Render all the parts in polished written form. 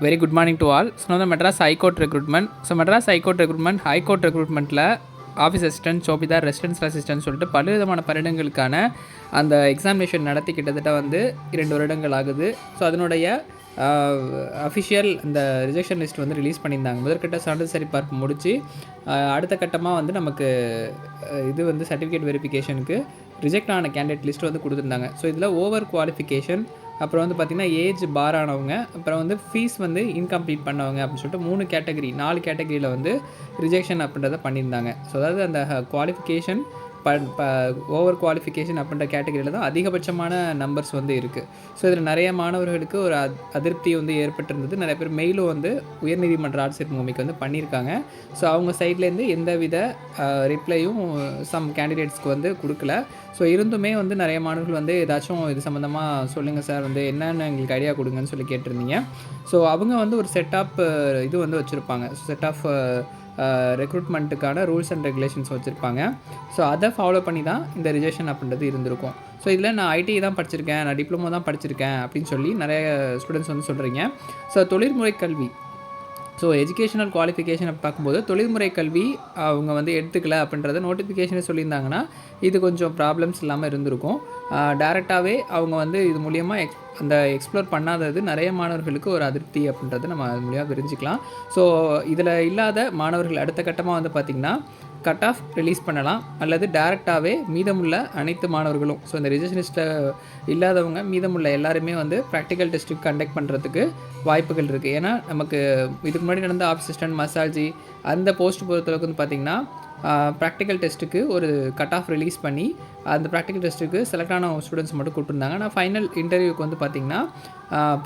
Very good morning to all. So now the Madras High Court recruitment. So Madras High Court recruitment, High Court recruitmentல office assistant, சோபிதார், residence assistant சொல்லிட்டு பல விதமான பணியிடங்களுக்கான அந்த examination நடத்தி கிட்டத்தட்ட 2 வருடங்கள் ஆகுது. ஸோ அதனுடைய அஃபிஷியல் இந்த ரிஜெக்ஷன் லிஸ்ட் ரிலீஸ் பண்ணியிருந்தாங்க. முதற்கட்ட சான்றிதழ் சரிபார்ப்பு முடித்து அடுத்த கட்டமாக நமக்கு இது சர்டிஃபிகேட் வெரிஃபிகேஷனுக்கு ரிஜெக்ட் ஆன கேண்டிடேட் லிஸ்ட் கொடுத்துருந்தாங்க. ஸோ இதில் ஓவர் குவாலிஃபிகேஷன், அப்புறம் பார்த்திங்கன்னா ஏஜ் பார் ஆனவங்க, அப்புறம் ஃபீஸ் இன்கம்ப்ளீட் பண்ணவங்க அப்படின்னு சொல்லிட்டு 4 கேட்டகரியில் ரிஜெக்ஷன் அப்படின்றத பண்ணியிருந்தாங்க. ஸோ அதாவது அந்த குவாலிஃபிகேஷன் ஓவர் குவாலிஃபிகேஷன் அப்படின்ற கேட்டகரியில் தான் அதிகபட்சமான நம்பர்ஸ் இருக்குது. ஸோ இதில் நிறைய மாணவர்களுக்கு ஒரு அதிருப்தி ஏற்பட்டிருந்தது. நிறைய பேர் மெயிலும் உயர்நீதிமன்ற ஆட்சியர் முகமைக்கு பண்ணியிருக்காங்க. ஸோ அவங்க சைட்லேருந்து எந்தவித ரிப்ளையும் சம் கேண்டிடேட்ஸ்க்கு கொடுக்கல. ஸோ இருந்துமே நிறைய மாணவர்கள் ஏதாச்சும் இது சம்மந்தமாக சொல்லுங்கள் சார், என்னென்னு எங்களுக்கு ஐடியா கொடுங்கன்னு சொல்லி கேட்டிருந்தீங்க. ஸோ அவங்க ஒரு செட் ஆஃப் இது வச்சுருப்பாங்க. செட் ஆஃப் ரெக்ரூட்மெண்ட்டுக்கான ரூல்ஸ் அண்ட் ரெகுலேஷன்ஸ் வச்சுருப்பாங்க. ஸோ அதை ஃபாலோ பண்ணி தான் இந்த ரிஜெக்ஷன் அப்படின்றது இருந்திருக்கும். ஸோ இதில் நான் ஐடி தான் படிச்சிருக்கேன், நான் டிப்ளமோ தான் படிச்சிருக்கேன் அப்படின்னு சொல்லி நிறைய ஸ்டூடெண்ட்ஸ் சொல்கிறீங்க. ஸோ தொழில்முறை கல்வி, ஸோ எஜுகேஷனல் குவாலிஃபிகேஷன் பார்க்கும்போது தொழில்முறை கல்வி அவங்க எடுத்துக்கல அப்படின்றத நோட்டிஃபிகேஷனை சொல்லியிருந்தாங்கன்னா இது கொஞ்சம் ப்ராப்ளம்ஸ் இல்லாமல் இருந்திருக்கும். டேரெக்டாகவே அவங்க இது மூலியமாக அந்த எக்ஸ்ப்ளோர் பண்ணாதது நிறைய மாணவர்களுக்கு ஒரு அதிருப்தி அப்படின்றது நம்ம அது மூலியமாக தெரிஞ்சுக்கலாம். ஸோ இதில் இல்லாத மாணவர்கள் அடுத்த கட்டமாக பார்த்திங்கன்னா கட் ஆஃப் ரிலீஸ் பண்ணலாம், அல்லது டேரெக்டாகவே மீதமுள்ள அனைத்து மாணவர்களும், ஸோ இந்த ரிஜெக்ஷனிஸ்ட்டில் இல்லாதவங்க மீதமுள்ள எல்லாருமே ப்ராக்டிக்கல் டெஸ்ட்டுக்கு கண்டக்ட் பண்ணுறதுக்கு வாய்ப்புகள் இருக்குது. ஏன்னா நமக்கு இதுக்கு முன்னாடி நடந்த ஆஃபீஸ் அசிஸ்டன்ட், மசாஜி அந்த போஸ்ட் பொறுத்தளவுக்கு பார்த்திங்கன்னா ப்ராக்டிக்கல் டெஸ்ட்டுக்கு ஒரு கட் ஆஃப் ரிலீஸ் பண்ணி அந்த ப்ராக்டிக்கல் டெஸ்ட்டுக்கு செலக்ட் ஆன ஸ்டூடெண்ட்ஸ் மட்டும் கூப்பிட்டுருந்தாங்க. ஆனால் ஃபைனல் இன்டர்வியூக்கு பார்த்திங்கன்னா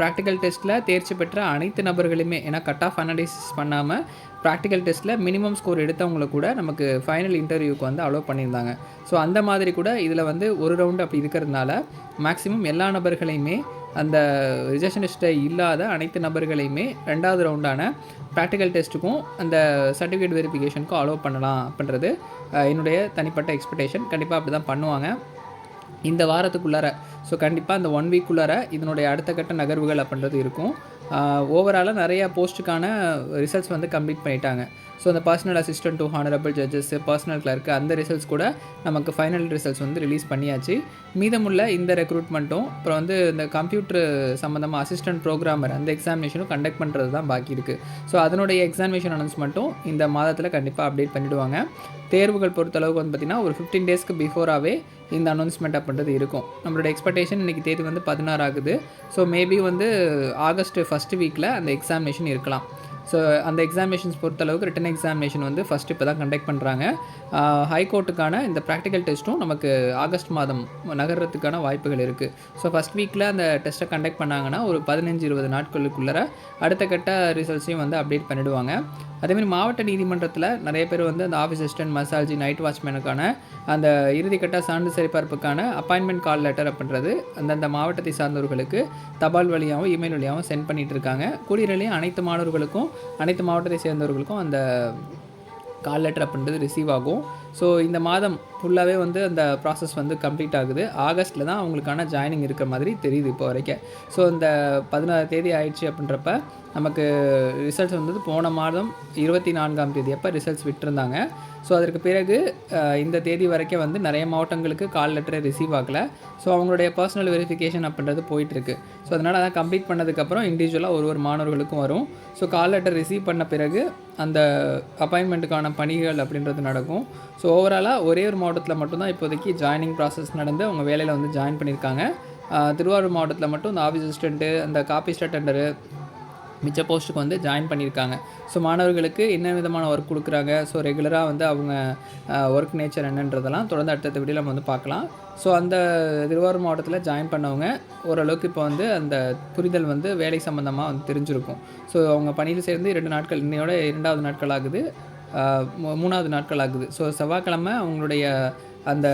ப்ராக்டிக்கல் டெஸ்ட்டில் தேர்ச்சி பெற்ற அனைத்து நபர்களுமே, ஏன்னா கட் ஆஃப் அனாலிசிஸ் பண்ணாமல் ப்ராக்டிக்கல் டெஸ்ட்டில் மினிமம் ஸ்கோர் எடுத்தவங்களை கூட நமக்கு ஃபைனல் இன்டர்வியூக்கு அலோவ் பண்ணியிருந்தாங்க. ஸோ அந்த மாதிரி கூட இதில் ஒரு ரவுண்டு அப்படி இருக்கிறதுனால மேக்ஸிமம் எல்லா நபர்களையுமே, அந்த ரிஜெக்ஷனிஸ்ட்டை இல்லாத அனைத்து நபர்களையுமே 2வது ரவுண்டான ப்ராக்டிக்கல் டெஸ்ட்டுக்கும் அந்த சர்டிஃபிகேட் வெரிஃபிகேஷனுக்கும் அலோவ் பண்ணலாம் அப்படின்றது என்னுடைய தனிப்பட்ட எக்ஸ்பெக்டேஷன். கண்டிப்பாக அப்படி தான் பண்ணுவாங்க இந்த வாரத்துக்குள்ளார. ஸோ கண்டிப்பாக அந்த 1 வீக்குள்ளார இதனுடைய அடுத்த கட்ட நகர்வுகள் அப்படின்றது இருக்கும். ஓவராலாக நிறையா போஸ்ட்டுக்கான ரிசல்ட்ஸ் கம்ப்ளீட் பண்ணிட்டாங்க. ஸோ அந்த personal assistant to honourable judges, personal clerk அந்த ரிசல்ட்ஸ் கூட நமக்கு ஃபைனல் ரிசல்ட்ஸ் ரிலீஸ் பண்ணியாச்சு. மீதமுள்ள இந்த ரெக்ரூட்மெண்ட்டும் அப்புறம் இந்த கம்ப்யூட்டர் சம்மந்தமாக அசிஸ்டன்ட் ப்ரோக்ராமர் அந்த எக்ஸாமினேஷனும் கண்டக்ட் பண்ணுறது தான் பாக்கி இருக்குது. ஸோ அதனுடைய எக்ஸாமினேஷன் அனௌன்ஸ்மெண்ட்டும் இந்த மாதத்தில் கண்டிப்பாக அப்டேட் பண்ணிவிடுவாங்க. தேர்வுகள் பொறுத்தளவுக்கு பார்த்திங்கன்னா ஒரு 15 டேஸ்க்கு பிஃபோராகவே இந்த அனௌன்ஸ்மெண்ட் அப்படின்றது இருக்கும். நம்மளோட எக்ஸ்பெக்டேஷன் இன்றைக்கி தேதி 16 ஆகுது. ஸோ மேபி ஆகஸ்ட் ஃபஸ்ட் வீக்கில் அந்த எக்ஸாமினேஷன் இருக்கலாம். ஸோ அந்த எக்ஸாமினேஷன்ஸ் பொறுத்தளவுக்கு ரிட்டன் எக்ஸாமினேஷன் ஃபஸ்ட்டு இப்போ தான் கண்டக்ட் பண்ணுறாங்க. ஹைகோர்ட்டுக்கான இந்த ப்ராக்டிக்கல் டெஸ்ட்டும் நமக்கு ஆகஸ்ட் மாதம் நகர்றதுக்கான வாய்ப்புகள் இருக்குது. ஸோ ஃபஸ்ட் வீக்கில் அந்த டெஸ்ட்டை கண்டக்ட் பண்ணாங்கன்னா ஒரு 15-20 நாட்களுக்குள்ளே அடுத்த கட்ட ரிசல்ட்ஸையும் அப்டேட் பண்ணிவிடுவாங்க. அதேமாதிரி மாவட்ட நீதிமன்றத்தில் நிறைய பேர் அந்த ஆஃபீஸ் அசிஸ்டன்ட், மசாஜி, நைட் வாட்ச்மேனுக்கான அந்த இறுதிக்கட்ட சான்று சரிபார்ப்புக்கான அப்பாயின்மெண்ட் கால் லெட்டர் அப்படின்றது அந்தந்த மாவட்டத்தை சார்ந்தவர்களுக்கு தபால் வழியாகவும் இமெயில் வழியாகவும் சென்ட் பண்ணிகிட்டு இருக்காங்க. கூடியலையும் அனைத்து மாணவர்களுக்கும் அனைத்து மாவட்டத்தை சேர்ந்தவர்களுக்கும் அந்த கால் லெட்டர் அப்படின்றது ரிசீவ் ஆகும். ஸோ இந்த மாதம் ஃபுல்லாகவே அந்த ப்ராசஸ் கம்ப்ளீட் ஆகுது. ஆகஸ்ட்டில் தான் அவங்களுக்கான ஜாயினிங் இருக்கிற மாதிரி தெரியுது இப்போ வரைக்கும். ஸோ இந்த 16 தேதி ஆயிடுச்சு அப்படின்றப்ப நமக்கு ரிசல்ட்ஸ் போன மாதம் 24ஆம் தேதி அப்போ ரிசல்ட்ஸ் விட்டுருந்தாங்க. ஸோ அதற்கு பிறகு இந்த தேதி வரைக்கும் நிறைய மாவட்டங்களுக்கு கால் லெட்டரை ரிசீவ் ஆகலை. ஸோ அவங்களுடைய பர்சனல் வெரிஃபிகேஷன் அப்படின்றது போயிட்டுருக்கு. ஸோ அதனால் அதை கம்ப்ளீட் பண்ணதுக்கப்புறம் இண்டிவிஜுவலாக ஒரு மாணவர்களுக்கும் வரும். ஸோ கால் லெட்டர் ரிசீவ் பண்ண பிறகு அந்த அப்பாயின்மெண்ட்டுக்கான பணிகள் அப்படின்றது நடக்கும். ஸோ ஓவராலாக ஒரே ஒரு மாவட்டத்தில் மட்டும்தான் இப்போதைக்கு ஜாயினிங் ப்ராசஸ் நடந்து அவங்க வேலையில் ஜாயின் பண்ணியிருக்காங்க. திருவாரூர் மாவட்டத்தில் மட்டும் இந்த ஆஃபீஸ் அசிஸ்டண்ட்டு, அந்த காப்பி அட்டெண்டரு மிச்ச போஸ்ட்டுக்கு ஜாயின் பண்ணியிருக்காங்க. ஸோ மாணவர்களுக்கு என்ன விதமான ஒர்க் கொடுக்குறாங்க, ஸோ ரெகுலராக அவங்க ஒர்க் நேச்சர் என்னன்றதெல்லாம் தொடர்ந்து அடுத்த வீடியோவில் நம்ம பார்க்கலாம். ஸோ அந்த திருவாரூர் மாவட்டத்தில் ஜாயின் பண்ணவங்க ஓரளவுக்கு இப்போ அந்த புரிதல் வேலை சம்மந்தமாக தெரிஞ்சிருக்கும். ஸோ அவங்க பணியில் சேர்ந்து 2 நாட்கள், இன்னையோட 2வது நாட்கள் ஆகுது, 3வது நாட்கள் ஆகுது. ஸோ செவ்வாய்க்கிழமை அவங்களுடைய அந்த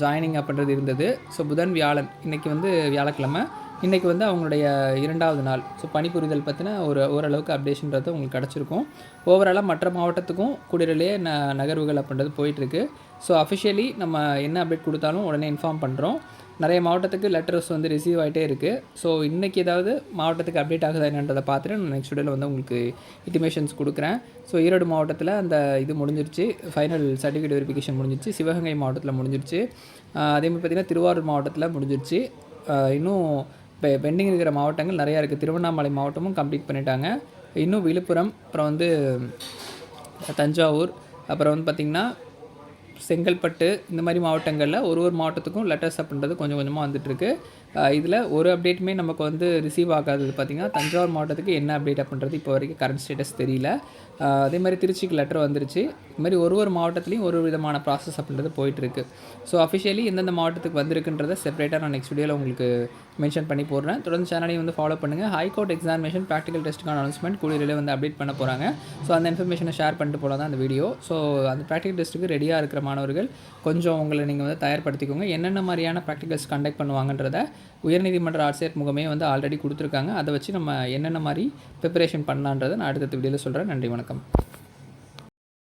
ஜாயினிங் அப்படின்றது இருந்தது. ஸோ புதன், வியாழன், இன்றைக்கி வியாழக்கிழமை, இன்றைக்கி அவங்களுடைய 2வது நாள். ஸோ பணிபுரிதல் பற்றின ஓரளவுக்கு அப்டேஷன்றது உங்களுக்கு கிடச்சிருக்கும். ஓவராலாக மற்ற மாவட்டத்துக்கும் கூடியலே நகர்வுகள் அப்படின்றது போயிட்டுருக்கு. ஸோ அஃபிஷியலி நம்ம என்ன அப்டேட் கொடுத்தாலும் உடனே இன்ஃபார்ம் பண்ணுறோம். நிறைய மாவட்டத்துக்கு லெட்டர்ஸ் வந்து ரிசீவ் ஆகிட்டே இருக்குது. ஸோ இன்றைக்கி ஏதாவது மாவட்டத்துக்கு அப்டேட் ஆகுதா என்னன்றதை பார்த்துட்டு நான் நெக்ஸ்ட் வீடியோவில் வந்து உங்களுக்கு இன்டிமேஷன்ஸ் கொடுக்குறேன். ஸோ ஈரோடு மாவட்டத்தில் அந்த இது முடிஞ்சிருச்சு, ஃபைனல் சர்டிஃபிகேட் வெரிஃபிகேஷன் முடிஞ்சிருச்சு. சிவகங்கை மாவட்டத்தில் முடிஞ்சிருச்சு. அதே மாதிரி பார்த்திங்கன்னா திருவாரூர் மாவட்டத்தில் முடிஞ்சிருச்சு. இன்னும் இப்போ பெண்டிங் இருக்கிற மாவட்டங்கள் நிறையா இருக்குது. திருவண்ணாமலை மாவட்டமும் கம்ப்ளீட் பண்ணிட்டாங்க. இன்னும் விழுப்புரம், அப்புறம் வந்து தஞ்சாவூர், அப்புறம் வந்து பார்த்திங்கன்னா செங்கல்பட்டு, இந்த மாதிரி மாவட்டங்களில் ஒரு மாவட்டத்துக்கும் லெட்டர்ஸ் அப்படின்றது கொஞ்சம் கொஞ்சமாக வந்துட்டுருக்கு. இதில் ஒரு அப்டேட்டுமே நமக்கு வந்து ரிசீவ் ஆகாதது பார்த்திங்கன்னா தஞ்சாவூர் மாவட்டத்துக்கு என்ன அப்டேட் அப்படின்றது இப்போ வரைக்கும் கரண்ட் ஸ்டேட்டஸ் தெரியல. அதே மாதிரி திருச்சிக்கு லெட்டர் வந்துருச்சு. இது மாதிரி ஒரு மாவட்டத்துலேயும் ஒரு விதமான ப்ராசஸ் அப்படின்றது போயிட்டுருக்கு. ஸோ அஃபிஷியலி எந்தெந்த மாவட்டத்துக்கு வந்திருக்குன்றதை செப்பரேட்டாக நான் நெக்ஸ்ட் வீடியோவில் உங்களுக்கு மென்ஷன் பண்ணி போடுறேன். தொடர்ந்து சேனலையும் வந்து ஃபாலோ பண்ணுங்கள். ஹைகோர்ட் எக்ஸாமினேஷன் ப்ராக்டிகல் டெஸ்ட்டுக்கான அனௌன்ஸ்மெண்ட் கூடிய வந்து அப்டேட் பண்ண போகிறாங்க. ஸோ அந்த இன்ஃபர்மேஷனை ஷேர் பண்ணிட்டு போல தான் அந்த வீடியோ. ஸோ அந்த ப்ராக்டிகல் டெஸ்ட்டுக்கு ரெடியாக இருக்கிற மாணவர்கள் கொஞ்சம் உங்களை நீங்கள் வந்து தயார்படுத்திக்கோங்க. என்னென்ன மாதிரியான ப்ராக்டிகல்ஸ் கண்டக்ட் பண்ணுவாங்கன்றத உயர்நீதிமன்ற ஆட்சியர் முகமே வந்து ஆல்ரெடி கொடுத்துருக்காங்க. அதை வச்சு நம்ம என்னென்ன மாதிரி ப்ரிப்பரேஷன் பண்ணலான்றதை நான் அடுத்த வீடியோவில் சொல்கிறேன். நன்றி, வணக்கம்.